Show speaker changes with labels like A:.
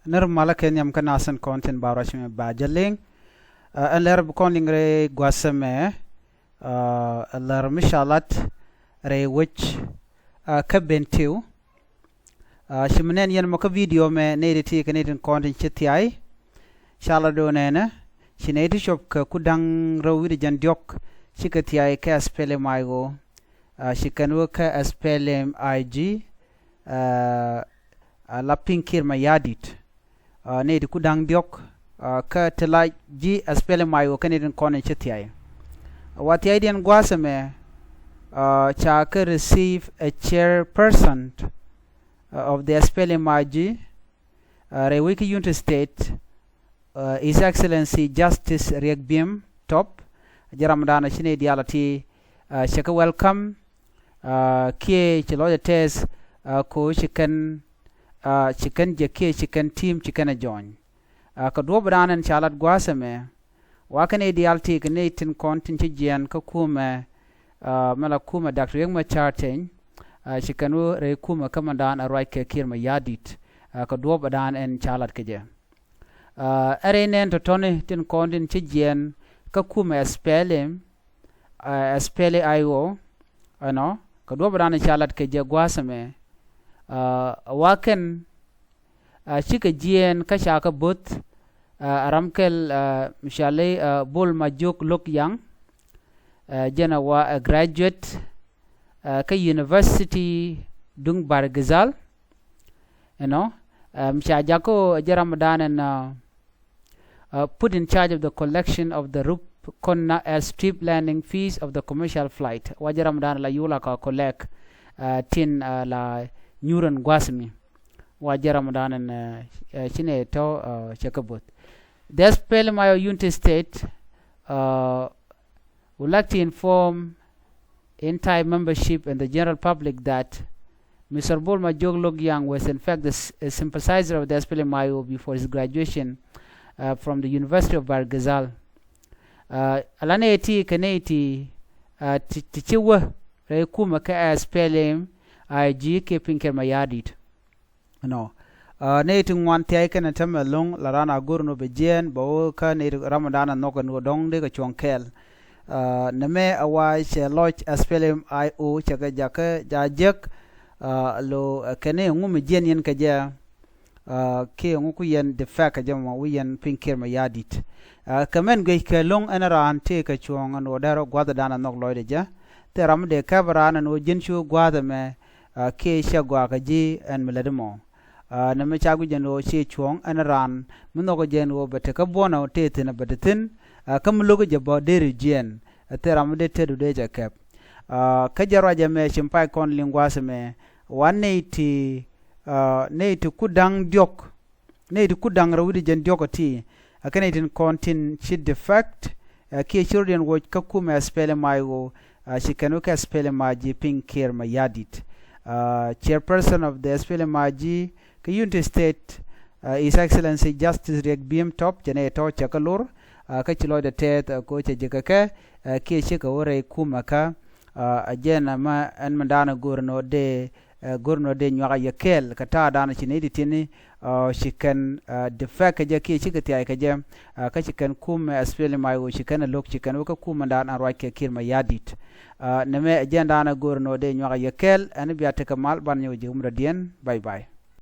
A: Nirmala kenyam kanasan content barashme bajaling Läär Breaking re gwasame Läär mishalat re which kabentiu shimnen yen maka video me nediti kanedin content thiay shala do nena shinedi shop ka kudang rawidi jandiok shika thiay ka SPLM IO shikanu ka SPLM IG la pinkir mayadit nedi kudang diok ka tela ji SPLM IO kanedin content thiay what the idea gwasame cha ka receive a chairperson of the SPLM IG Rewiki United State His Excellency Justice Regbim Top Jaramdana Shine Dialati Shaka welcome Kie Chiloja Tez Ko Chicken Jake Chicken Team Chicken Join Kadwobadan and Charlotte Guasame Wakane Dialti Ganatin Content Jian Kakume Malakuma Dr. Yangma Charting Shikanu Rekuma Kamandan a right kirma yadit Kadwobadan and Charlotte Kaja Arenen to Tony Tin Condin Chijian Kakuma SPLM SPLM IO ano Kadwobadan and Charlotte Kaja Guasame Waken Chika Jien Kashaka But Ramkel Mishale Bull Majuk Look Young Janawa a graduate ka university dung bargazal mshajako jaramadan and put in charge of the collection of the rup konna strip landing fees of the commercial flight wajaramadan la yula ka collect tin la nyuran gwasmi wajaramadan and chine to chakabut the SPLM IO United State would like to inform entire membership and the general public that Mr. Bolma Joglogyang was in fact the sympathizer of the SPLM IO before his graduation from the University of Bargazal. Alane eti kaneti tichiwa rekuma ka SPLM IG keeping mayadit. No. Neti ngwan thiay kana tamelong larana gurno bejen bawo ka ne Ramadana nokan dong de ka chonkel. Neme awa she lodge SPLM IO chaka jaka jajek lo kene ngum jen yen kaja ke nguku yen de fa kaja ma wiyen pinkir ma yadit kamen ge ke long anaran te ka chuang an odaro gwada dana nok loide ja te ram de kabara no jenshu gwada me ke she gwa ka ji en meledemo neme chagu jeno she chuang anaran muno ko jen wo bete ka bona te te na bedetin kam logo jabo deri jen teram de tedu de jakep kajaro jame chimpai kon lingwase me 180 neiti kudang diok neiti kudang rawidi jen diokoti akanitin kontin chid defect ki children wo kakuma SPLM IO shikanu ka SPLM IG pinkir mayadit chairperson of the SPLM IG ka United State His Excellency Justice Regbim Top jene to chakalur ka chilo de tet ko che jikaka ki shika ore kumaka ajena ma en mandana gurno de nyaka yakel kata dana chinedi tini shikan defaka je ki shika tiay ka je ka shikan kum SPLM IO shikan lok shikan ka kum mandana arwa ke kirma yadit neme ajenda na gurno de nyaka yakel an biya te kamal ban nyoji umra dien bye bye